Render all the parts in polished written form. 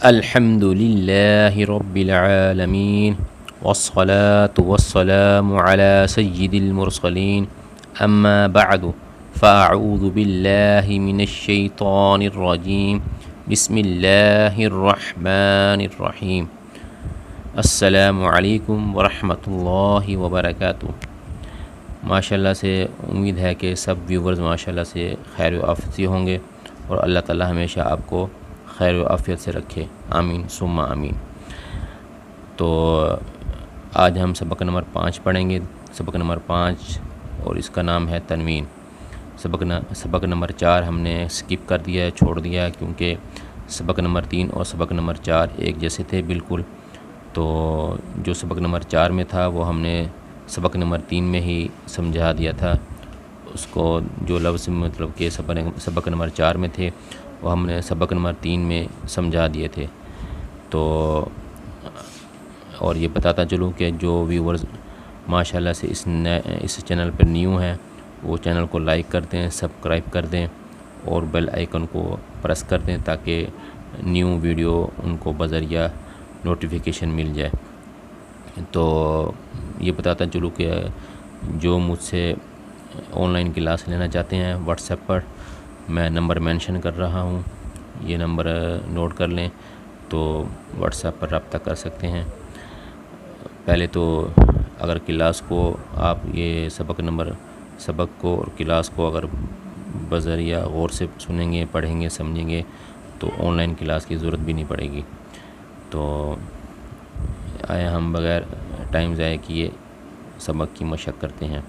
الحمد لله رب العالمين والصلاة والسلام على سيد المرسلين أما بعد فأعوذ بالله من الشيطان الرجيم بسم الله الرحمن الرحيم السلام علیکم ورحمۃ اللہ وبرکاتہ۔ ماشاءاللہ سے امید ہے کہ سب ویورز ماشاءاللہ سے خیر و عافیت سے ہوں گے اور اللہ تعالی ہمیشہ آپ کو خیر و عافیت سے رکھے، آمین ثم آمین۔ تو آج ہم سبق نمبر 5 پڑھیں گے، سبق نمبر 5، اور اس کا نام ہے تنوین۔ سبق نمبر 4 ہم نے سکپ کر دیا ہے، چھوڑ دیا ہے، کیونکہ سبق نمبر 3 اور سبق نمبر 4 ایک جیسے تھے بالکل۔ تو جو سبق نمبر 4 میں تھا وہ ہم نے سبق نمبر 3 میں ہی سمجھا دیا تھا، اس کو جو لفظ مطلب کہ سبق نمبر 4 میں تھے وہ ہم نے سبق نمبر 3 میں سمجھا دیے تھے۔ تو اور یہ بتاتا چلوں کہ جو ویورز ماشاءاللہ سے اس چینل پر نیو ہیں وہ چینل کو لائک کر دیں، سبسکرائب کر دیں اور بیل آئیکن کو پریس کر دیں تاکہ نیو ویڈیو ان کو بذریعہ نوٹیفیکیشن مل جائے۔ تو یہ بتاتا چلوں کہ جو مجھ سے آن لائن کلاس لینا چاہتے ہیں واٹس ایپ پر میں نمبر مینشن کر رہا ہوں، یہ نمبر نوٹ کر لیں تو واٹس ایپ پر رابطہ کر سکتے ہیں۔ پہلے تو اگر کلاس کو آپ یہ سبق کو اور کلاس کو اگر بذریعہ غور سے سنیں گے، پڑھیں گے، سمجھیں گے تو آن لائن کلاس کی ضرورت بھی نہیں پڑے گی۔ تو آئے ہم بغیر ٹائم ضائع کیے سبق کی مشق کرتے ہیں۔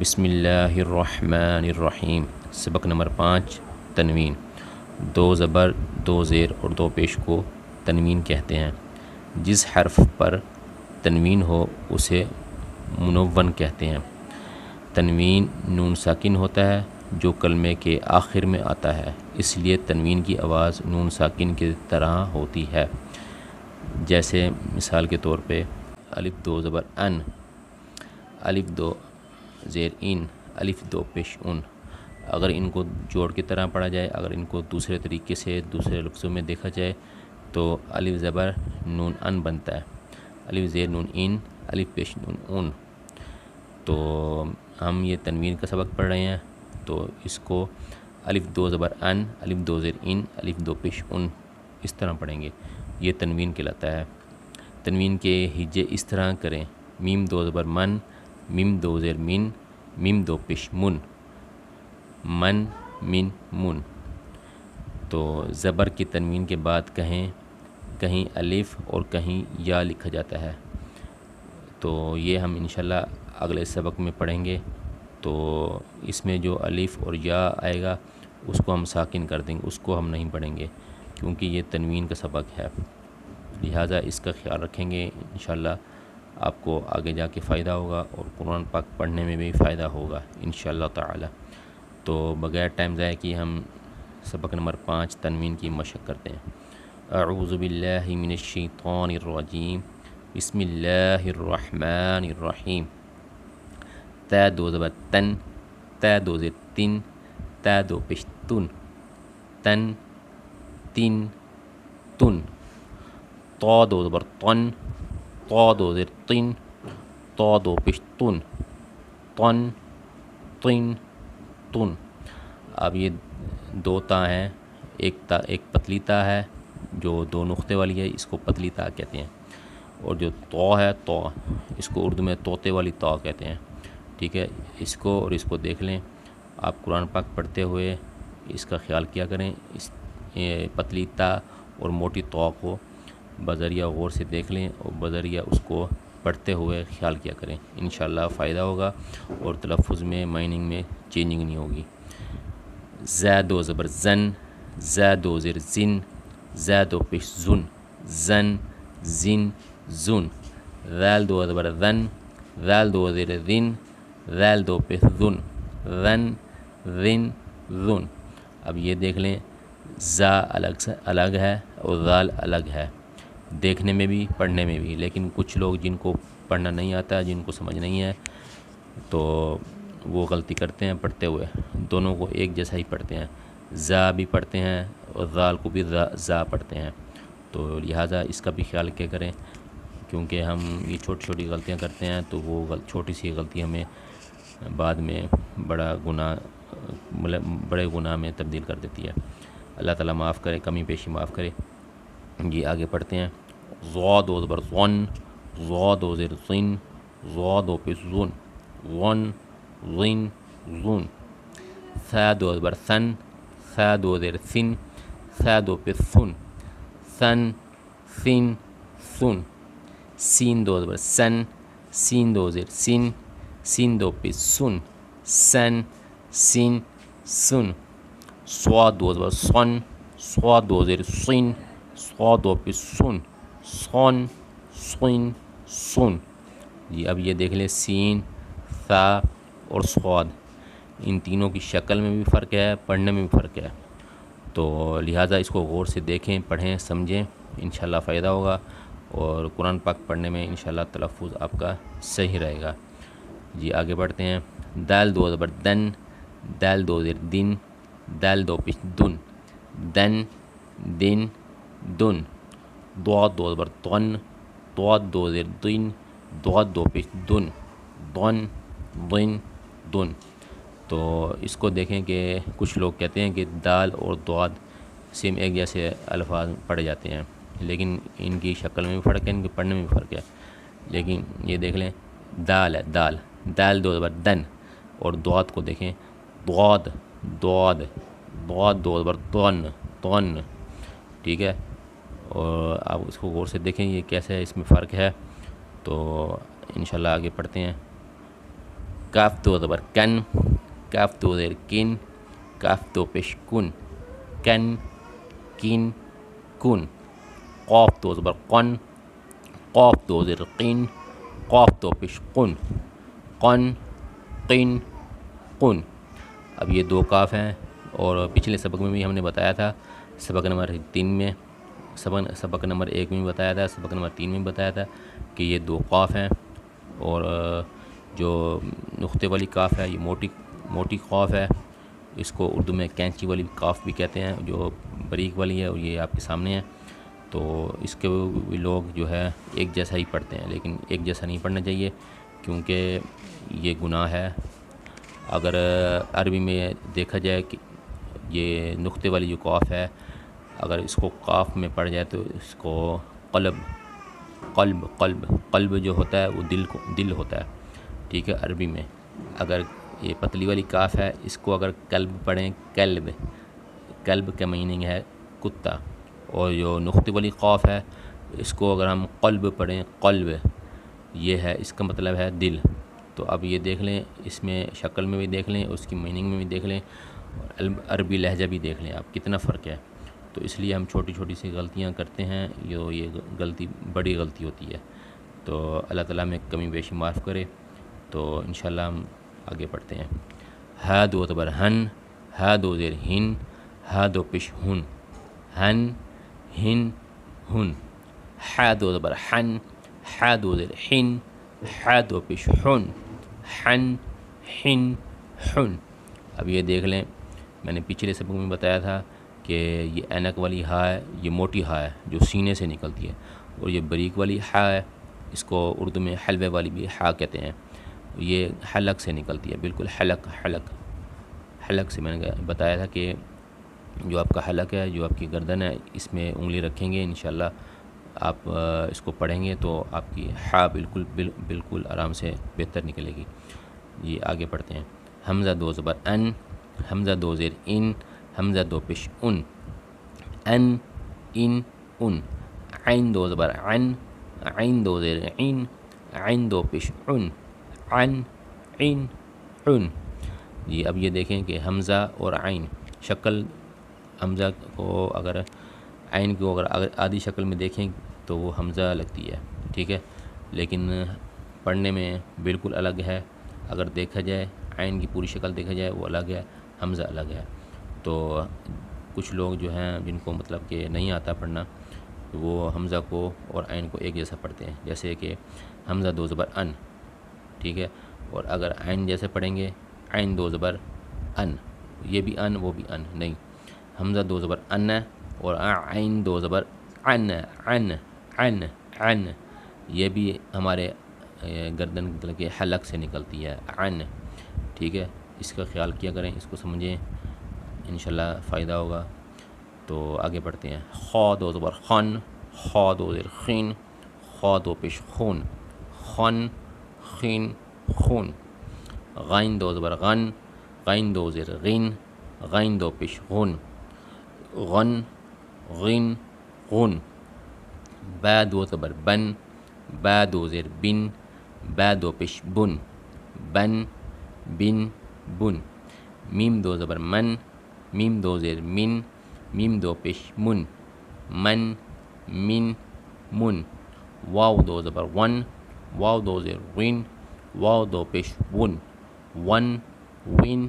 بسم اللہ الرحمن الرحیم۔ سبق نمبر 5 تنوین۔ 2 زبر، 2 زیر اور 2 پیش کو تنوین کہتے ہیں۔ جس حرف پر تنوین ہو اسے منون کہتے ہیں۔ تنوین نون ساکن ہوتا ہے جو کلمے کے آخر میں آتا ہے، اس لیے تنوین کی آواز نون ساکن کی طرح ہوتی ہے۔ جیسے مثال کے طور پہ الف 2 زبر ان، الف 2 زیر ان، الف 2 پیش ان۔ اگر ان کو جوڑ کی طرح پڑھا جائے، اگر ان کو دوسرے طریقے سے دوسرے لفظوں میں دیکھا جائے تو الف زبر نون ان بنتا ہے، الف زیر نون ان، الف پیش نون ان۔ تو ہم یہ تنوین کا سبق پڑھ رہے ہیں تو اس کو الف 2 زبر ان، الف 2 زیر ان، الف 2 پیش ان اس طرح پڑھیں گے، یہ تنوین کہلاتا ہے۔ تنوین کے ہجے اس طرح کریں: میم 2 زبر من، میم 2 زیر من، میم 2 پیش من، من من من۔ تو زبر کی تنوین کے بعد کہیں الف اور کہیں یا لکھا جاتا ہے، تو یہ ہم انشاءاللہ اگلے سبق میں پڑھیں گے۔ تو اس میں جو الف اور یا آئے گا اس کو ہم ساکن کر دیں گے، اس کو ہم نہیں پڑھیں گے کیونکہ یہ تنوین کا سبق ہے، لہٰذا اس کا خیال رکھیں گے، انشاءاللہ آپ کو آگے جا کے فائدہ ہوگا اور قرآن پاک پڑھنے میں بھی فائدہ ہوگا انشاءاللہ تعالی۔ تو بغیر ٹائم ضائع کیے ہم سبق نمبر 5 تنوین کی مشق کرتے ہیں۔ اعوذ باللہ من الشیطان الرجیم، بسم اللہ الرحمن الرحیم۔ تا 2 زبر تن، تا 2 زیر تن، تا 2 پیش تن، تن تن تن۔ طا 2 زبر طن، طا 2 زیر طن، طا 2 پیش تن، طن طن تن۔ اب یہ 2 تا ہیں، ایک پتلی تا ہے جو 2 نقطے والی ہے، اس کو پتلی تا کہتے ہیں، اور جو طا ہے طا، اس کو اردو میں طوطے والی طا کہتے ہیں، ٹھیک ہے۔ اس کو اور اس کو دیکھ لیں، آپ قرآن پاک پڑھتے ہوئے اس کا خیال کیا کریں، اس پتلی تا اور موٹی طا کو بذریعہ غور سے دیکھ لیں اور بذریعہ اس کو پڑھتے ہوئے خیال کیا کریں، انشاءاللہ فائدہ ہوگا اور تلفظ میں مائننگ میں چینجنگ نہیں ہوگی۔ ز 2 زبر زن، ز 2 زیر زن، ز 2 پیش زن، زن زن زن۔ ذال 2 زبر ذن، ذال 2 زیر ذن، ذال 2 پیش ذن، ذن ذن ذن۔ اب یہ دیکھ لیں زا الگ ہے اور ذال الگ ہے، دیکھنے میں بھی پڑھنے میں بھی، لیکن کچھ لوگ جن کو پڑھنا نہیں آتا، جن کو سمجھ نہیں ہے، تو وہ غلطی کرتے ہیں پڑھتے ہوئے، دونوں کو ایک جیسا ہی پڑھتے ہیں، زا بھی پڑھتے ہیں اور ذال کو بھی زا پڑھتے ہیں، تو لہٰذا اس کا بھی خیال کیا کریں، کیونکہ ہم یہ چھوٹی چھوٹی غلطیاں کرتے ہیں تو وہ چھوٹی سی غلطی ہمیں بعد میں بڑے گناہ میں تبدیل کر دیتی ہے۔ اللہ تعالیٰ معاف کرے، کمی بیشی معاف کرے۔ جی آگے پڑھتے ہیں۔ ضاد و زبر ظن، ضاد و زیر ظن، ضاد و پیش ظن، ظن ظن ظن۔ ثاد و زبر ثن، ثاد و زیر ثن، ثاد و پیش ثن، ثن ثن ثن۔ سین دو زبر سن، سین دو زیر سین، سین دو پیش سن، سن سین سن۔ صاد و زبر صن، صاد و زیر صن، صاد و پیش سن، صن صن سن۔ جی اب یہ دیکھ لیں، سین، ثا اور صاد، ان تینوں کی شکل میں بھی فرق ہے، پڑھنے میں بھی فرق ہے، تو لہٰذا اس کو غور سے دیکھیں، پڑھیں، سمجھیں، انشاءاللہ فائدہ ہوگا، اور قرآن پاک پڑھنے میں انشاءاللہ تلفظ آپ کا صحیح رہے گا۔ جی آگے بڑھتے ہیں۔ دال دو زبر دن، دال دو زیر دن، دال دو پیش دن، دن دن دن۔ ضاد دو زبر طن، ضاد دو زیر دن، ضاد دو پیش دن، دن دن دن۔ تو اس کو دیکھیں کہ کچھ لوگ کہتے ہیں کہ دال اور ضاد سیم ایک جیسے الفاظ پڑھے جاتے ہیں، لیکن ان کی شکل میں بھی فرق ہے، ان کے پڑھنے میں بھی فرق ہے۔ لیکن یہ دیکھ لیں، دال ہے، دال، دال دو زبر دن، اور ضاد کو دیکھیں، ضاد ضاد، ضاد دو زبر طن، طن، ٹھیک ہے۔ اور آپ اس کو غور سے دیکھیں یہ کیسے اس میں فرق ہے، تو انشاءاللہ آگے پڑھتے ہیں۔ کاف دو زبر کن، کاف دو زیر کن، کاف دو پیش کن، کن کن کن۔ قاف دو زبر قن، قاف دو زیر قن، قاف دو پیش قن، قن قن قن۔ اب یہ دو کاف ہیں، اور پچھلے سبق میں بھی ہم نے بتایا تھا، سبق نمبر 3 میں، سبق نمبر 1 میں بھی بتایا تھا، سبق نمبر 3 میں بھی بتایا تھا کہ یہ دو قاف ہیں، اور جو نقطے والی کاف ہے یہ موٹی قاف ہے، اس کو اردو میں کینچی والی کاف بھی کہتے ہیں، جو باریک والی ہے، اور یہ آپ کے سامنے ہے۔ تو اس کے لوگ جو ہے ایک جیسا ہی پڑھتے ہیں، لیکن ایک جیسا نہیں پڑھنا چاہیے، کیونکہ یہ گناہ ہے۔ اگر عربی میں دیکھا جائے کہ یہ نقطے والی جو قاف ہے، اگر اس کو قاف میں پڑھ جائے تو اس کو قلب جو ہوتا ہے وہ دل ہوتا ہے، ٹھیک ہے، عربی میں۔ اگر یہ پتلی والی کاف ہے، اس کو اگر کلب پڑھیں، کلب کا میننگ ہے کتا، اور جو نقطے والی قاف ہے اس کو اگر ہم قلب پڑھیں، قلب، یہ ہے، اس کا مطلب ہے دل۔ تو اب یہ دیکھ لیں، اس میں شکل میں بھی دیکھ لیں، اس کی میننگ میں بھی دیکھ لیں، عربی لہجہ بھی دیکھ لیں آپ، کتنا فرق ہے۔ تو اس لیے ہم چھوٹی چھوٹی سی غلطیاں کرتے ہیں، یہ غلطی بڑی غلطی ہوتی ہے، تو اللہ تعالیٰ ہمیں کمی بیشی معاف کرے۔ تو انشاءاللہ ہم آگے پڑھتے ہیں۔ ہا دو زبر ہن، ہا دو زیر ہن، ہا دو پیش ہن، ہن ہن ہن۔ ہا دو زبر ہن، ہا دو زیر ہن، ہا دو پیش ہن، ہن ہن ہن۔ اب یہ دیکھ لیں، میں نے پچھلے سبق میں بتایا تھا کہ یہ اینک والی ہا ہے، یہ موٹی ہا ہے جو سینے سے نکلتی ہے، اور یہ باریک والی ہا ہے، اس کو اردو میں حلوے والی بھی ہا کہتے ہیں، یہ حلق سے نکلتی ہے، بالکل حلق سے۔ میں نے بتایا تھا کہ جو آپ کا حلق ہے، جو آپ کی گردن ہے، اس میں انگلی رکھیں گے، انشاءاللہ آپ اس کو پڑھیں گے تو آپ کی ہا بالکل آرام سے بہتر نکلے گی۔ یہ آگے پڑھتے ہیں۔ حمزہ دو زبر ان، حمزہ دو زیر ان، حمزہ دو پیش ان، ان ان۔ عین دو زبر عن، عین دو زیر عین، عین دو پیش عن، عن عین عن۔ جی اب یہ دیکھیں کہ حمزہ اور عین شکل، حمزہ کو اگر عین کو اگر آدھی شکل میں دیکھیں تو وہ حمزہ لگتی ہے، ٹھیک ہے، لیکن پڑھنے میں بالکل الگ ہے۔ اگر دیکھا جائے عین کی پوری شکل دیکھا جائے وہ الگ ہے، حمزہ الگ ہے۔ تو کچھ لوگ جو ہیں جن کو مطلب کہ نہیں آتا پڑھنا، وہ حمزہ کو اور عین کو ایک جیسا پڑھتے ہیں، جیسے کہ حمزہ دو زبر ان، ٹھیک ہے، اور اگر عین جیسے پڑھیں گے، عین دو زبر ان، یہ بھی ان وہ بھی ان، نہیں، حمزہ دو زبر ان ہے، اور عین دو زبر عن عن عن عن یہ بھی ہمارے گردن مطلب کہ حلق سے نکلتی ہے عن، ٹھیک ہے، اس کا خیال کیا کریں، اس کو سمجھیں، انشاءاللہ فائدہ ہوگا۔ تو آگے بڑھتے ہیں۔ خا دو زبر خن، خا دو زیر خین، خا دو پیش خون، خن خین خون۔ غین دو زبر غن، غین دو زیر غین، غین دو پیش غن، غن غین غن۔ با دو زبر بن، با دو زیر بن، با دو پیش بن، بن بن بن۔ میم دو زبر من، میم دو زیر من، میم دو پیش من، من من من۔ واو دو زبر ون، واو دو زیر وین، واو دو پیش ون، ون وین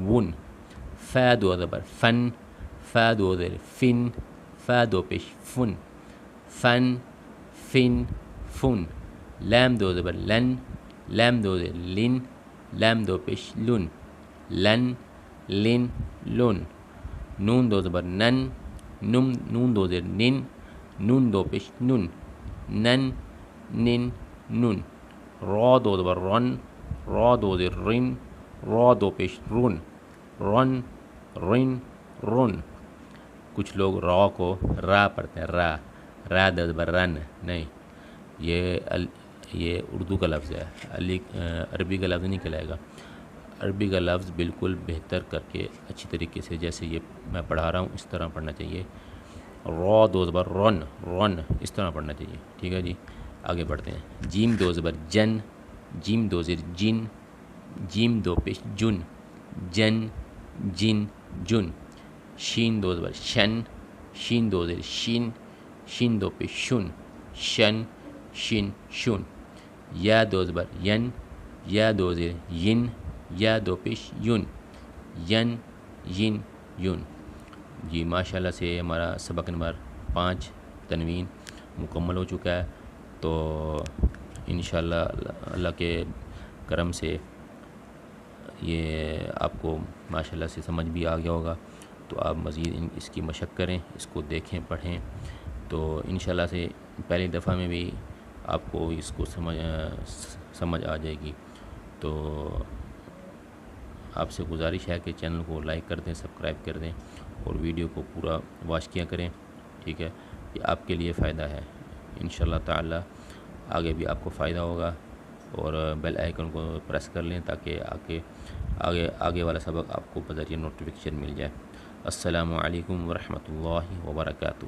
ون۔ فا دو زبر فن، فا دو زیر فن، فا دو پیش فن، فن فن فن۔ لام دو زبر لن، لام دو زیر لن، لام دو پیش لن، لن لن لن۔ نون دو زبر نن، نون دو زیر نن، نون دو پیش نن، نن نن نن۔ را دو زبر رن، را دو زیر رن، را دو پیش رن، رن رن رن۔ کچھ لوگ را کو را پڑھتے ہیں، را، را دو زبر رن، نہیں، یہ اردو کا لفظ ہے، عربی کا لفظ نہیں کہلائے گا۔ عربی کا لفظ بالکل بہتر کر کے اچھی طریقے سے جیسے یہ میں پڑھا رہا ہوں اس طرح پڑھنا چاہیے۔ را دو زبر رن، رن اس طرح پڑھنا چاہیے، ٹھیک ہے جی۔ آگے بڑھتے ہیں۔ جیم دو زبر جن، جیم دو زیر جن، جیم دو پیش جن، جن جن جن۔ شین دو زبر شن، شین دو زیر شین، شین دو پیش شن، شن شن شن۔ یا دو زبر ین، یا دو زیر ین، یا دو پیش یون، ین ین یون۔ جی ماشاءاللہ سے ہمارا سبق نمبر 5 تنوین مکمل ہو چکا ہے۔ تو انشاءاللہ اللہ کے کرم سے یہ آپ کو ماشاءاللہ سے سمجھ بھی آ گیا ہوگا، تو آپ مزید اس کی مشق کریں، اس کو دیکھیں پڑھیں، تو انشاءاللہ سے پہلی دفعہ میں بھی آپ کو اس کو سمجھ آ جائے گی۔ تو آپ سے گزارش ہے کہ چینل کو لائک کر دیں، سبسکرائب کر دیں اور ویڈیو کو پورا واچ کیا کریں، ٹھیک ہے، یہ آپ کے لیے فائدہ ہے۔ انشاءاللہ تعالی آگے بھی آپ کو فائدہ ہوگا، اور بیل آئیکن کو پریس کر لیں تاکہ آگے والا سبق آپ کو بذریعہ نوٹیفیکیشن مل جائے۔ السلام علیکم ورحمۃ اللہ وبرکاتہ۔